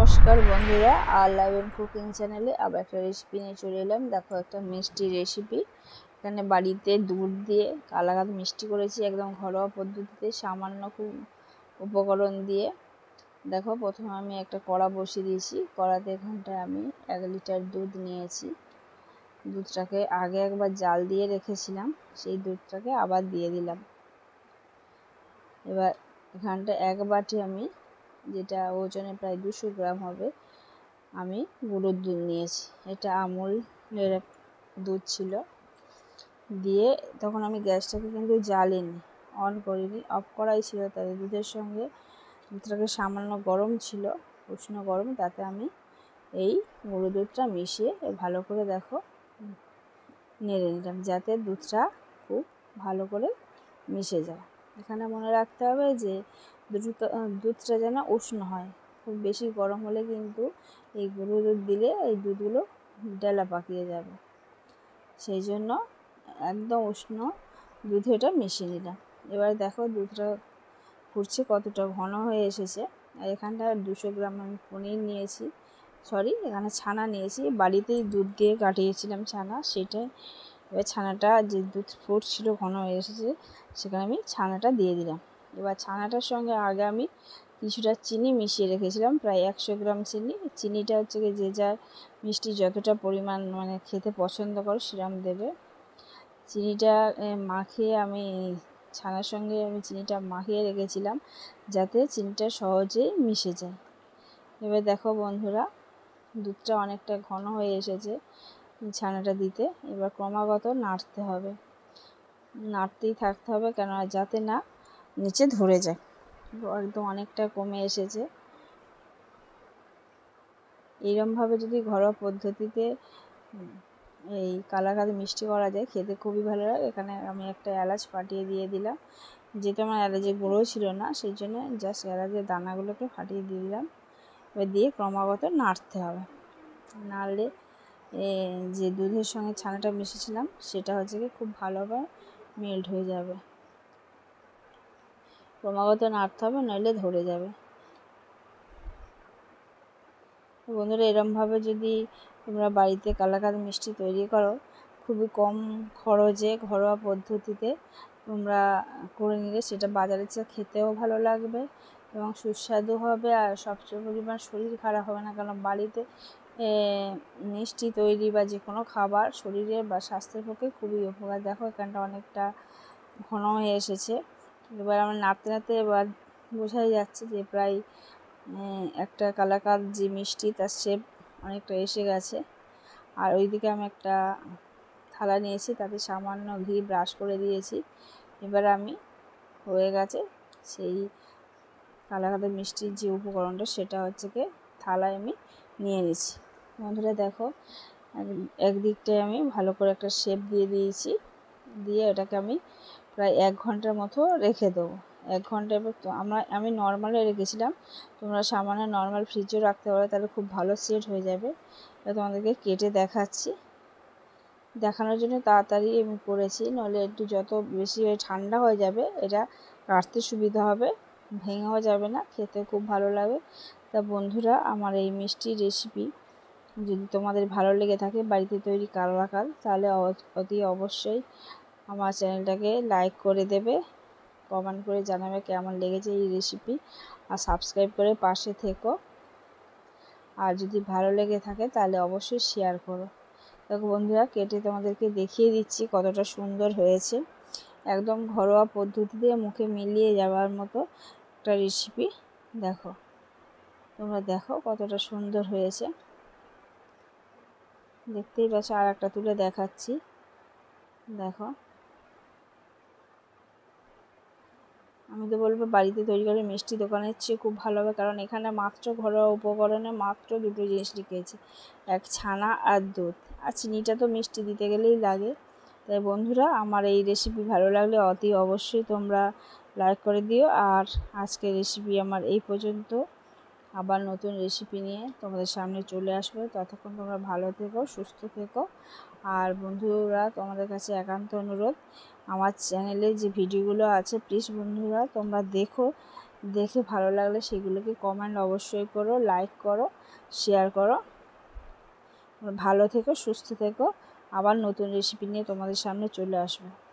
নমস্কার বন্ধুরা, আর live and cooking চ্যানেলে আবার একটা রেসিপি নিয়ে চলে এলাম। দেখো, একটা মিষ্টি রেসিপি। এখানে বাড়িতে দুধ দিয়ে কালাকাঁদ মিষ্টি করেছি, একদম ঘরোয়া পদ্ধতিতে, সামান্য খুব উপকরণ দিয়ে। দেখো, প্রথমে আমি একটা কড়া বসিয়ে দিয়েছি। কড়াতে এখানটায় আমি 1 লিটার দুধ নিয়েছি। দুধটাকে আগে একবার জাল দিয়ে রেখেছিলাম, সেই দুধটাকে আবার দিয়ে দিলাম। এবার এখানটা 1 বাটি আমি, যেটা ওজনে প্রায় 200 গ্রাম হবে, আমি গুঁড়োর দুধ নিয়েছি। এটা আমুলের দুধ ছিল। দিয়ে তখন আমি গ্যাসটাকে কিন্তু জ্বালিনি, অন করিনি, অফ করাই ছিল। তাতে দুধের সঙ্গে দুধটাকে সামান্য গরম ছিল, উষ্ণ গরম, তাতে আমি এই গুঁড়ো দুধটা মিশিয়ে ভালো করে দেখো নেড়ে নিলাম, যাতে দুধটা খুব ভালো করে মিশে যায়। এখানে মনে রাখতে হবে যে দুধটা যেন উষ্ণ হয়। খুব বেশি গরম হলে কিন্তু এই গুঁড়ো দুধ দিলে এই দুধগুলো ডেলা পাকিয়ে যাবে। সেই জন্য একদম উষ্ণ দুধে এটা মিশিয়ে নিলাম। এবার দেখো দুধটা ফুটছে, কতটা ঘন হয়ে এসেছে। আর এখানটা 200 গ্রাম আমি পনির নিয়েছি, এখানে ছানা নিয়েছি। বাড়িতেই দুধ দিয়ে কাটিয়েছিলাম ছানা, সেটাই। এবার ছানাটা, যে দুধ ফুটছিল ঘন হয়ে এসেছে, সেখানে আমি ছানাটা দিয়ে দিলাম। এবার ছানাটার সঙ্গে আগে আমি কিছুটা চিনি মিশিয়ে রেখেছিলাম, প্রায় 100 গ্রাম চিনি। চিনিটা হচ্ছে যে যার মিষ্টি যতটা পরিমাণ মানে খেতে পছন্দ করে সেরকম দেবে। চিনিটা মাখিয়ে আমি ছানার সঙ্গে আমি চিনিটা মাখিয়ে রেখেছিলাম, যাতে চিনিটা সহজেই মিশে যায়। এবার দেখো বন্ধুরা, দুধটা অনেকটা ঘন হয়ে এসেছে ছানাটা দিতে। এবার ক্রমাগত নাড়তে হবে, নাড়তেই থাকতে হবে, কেন যাতে না নিচে ধরে যায়। একদম অনেকটা কমে এসেছে। এইরকমভাবে যদি ঘরোয়া পদ্ধতিতে এই কালাকাঁদ মিষ্টি করা যায়, খেতে খুবই ভালো লাগে। এখানে আমি একটা এলাচ ফাটিয়ে দিয়ে দিলাম, যেহেতু আমার এলাচের গুঁড়ো ছিল না, সেই জন্য জাস্ট এলাচের দানাগুলোকে ফাটিয়ে দিয়ে দিলাম। এবার দিয়ে ক্রমাগত নাড়তে হবে। নাড়লে যে দুধের সঙ্গে ছানাটা মিশিয়েছিলাম সেটা হচ্ছে কি খুব ভালোভাবে মেল্ট হয়ে যাবে। ক্রমাগত নাড়তে হবে, নইলে ধরে যাবে। বন্ধুরা, এরমভাবে যদি তোমরা বাড়িতে কালাকাঁদ মিষ্টি তৈরি করো, খুবই কম খরচে ঘরোয়া পদ্ধতিতে তোমরা করে নিলে, সেটা বাজারের চেয়ে খেতেও ভালো লাগবে এবং সুস্বাদু হবে। আর সবচেয়ে পরিমাণ শরীর খারাপ হবে না, কারণ বাড়িতে মিষ্টি তৈরি বা যে কোনো খাবার শরীরে বা স্বাস্থ্যের পক্ষে খুবই উপকার। দেখো, এখানটা অনেকটা ঘন হয়ে এসেছে। এবার আমরা নাড়তে নাড়তে এবার বোঝাই যাচ্ছে যে প্রায় একটা কালাকাঁদ যে মিষ্টি, তার শেপ অনেকটা এসে গেছে। আর ওইদিকে আমি একটা থালা নিয়েছি, তাতে সামান্য ঘি ব্রাশ করে দিয়েছি। এবার আমি হয়ে গেছে সেই কালাকাঁদ মিষ্টির যে উপকরণটা, সেটা হচ্ছে কি থালায় আমি নিয়ে নিয়েছি। বন্ধুরা দেখো, একদিকটায় আমি ভালো করে একটা শেপ দিয়ে দিয়েছি। দিয়ে এটাকে আমি প্রায় 1 ঘন্টার মতো রেখে দেবো। 1 ঘন্টা। এবার আমি নর্মালে রেখেছিলাম, তোমরা সামান্য নর্মাল ফ্রিজেও রাখতে পারো, তাহলে খুব ভালো সেট হয়ে যাবে। এটা তোমাদেরকে কেটে দেখাচ্ছি, দেখানোর জন্য তাড়াতাড়ি আমি করেছি, নইলে একটু যত বেশি ঠান্ডা হয়ে যাবে এটা কাটতে সুবিধা হবে, ভেঙেও যাবে না, খেতে খুব ভালো লাগে। তা বন্ধুরা, আমার এই মিষ্টি রেসিপি যদি তোমাদের ভালো লেগে থাকে, বাড়িতে তৈরি কালাকাঁদ, তাহলে অতি অবশ্যই আমার চ্যানেলটাকে লাইক করে দেবে, কমেন্ট করে জানাবে কেমন লেগেছে এই রেসিপি, আর সাবস্ক্রাইব করে পাশে থেকো। আর যদি ভালো লেগে থাকে তাহলে অবশ্যই শেয়ার করো। দেখো বন্ধুরা, কেটে তোমাদেরকে দেখিয়ে দিচ্ছি কতটা সুন্দর হয়েছে। একদম ঘরোয়া পদ্ধতিতে মুখে মিলিয়ে যাওয়ার মতো একটা রেসিপি। দেখো, তোমরা দেখো কতটা সুন্দর হয়েছে, দেখতেই পাচ্ছ। আর একটা তুলে দেখাচ্ছি, দেখো। আমি তো বলবো বাড়িতে তৈরি করে মিষ্টি দোকানের চেয়ে খুব ভালো হবে, কারণ এখানে মাত্র ঘরোয়া উপকরণে মাত্র 2টো জিনিস রেখেছি, এক ছানা আর দুধ। আর চিনিটা তো মিষ্টি দিতে গেলেই লাগে। তাই বন্ধুরা, আমার এই রেসিপি ভালো লাগলে অতি অবশ্যই তোমরা লাইক করে দিও। আর আজকের রেসিপি আমার এই পর্যন্ত। আবার নতুন রেসিপি নিয়ে তোমাদের সামনে চলে আসবে। ততক্ষণ তোমরা ভালো থেকো, সুস্থ থেকো। আর বন্ধুরা, তোমাদের কাছে একান্ত অনুরোধ, আমার চ্যানেলে যে ভিডিওগুলো আছে, প্লিজ বন্ধুরা তোমরা দেখো, দেখে ভালো লাগলে সেগুলোকে কমেন্ট অবশ্যই করো, লাইক করো, শেয়ার করো। ভালো থেকো, সুস্থ থেকো। আবার নতুন রেসিপি নিয়ে তোমাদের সামনে চলে আসবো।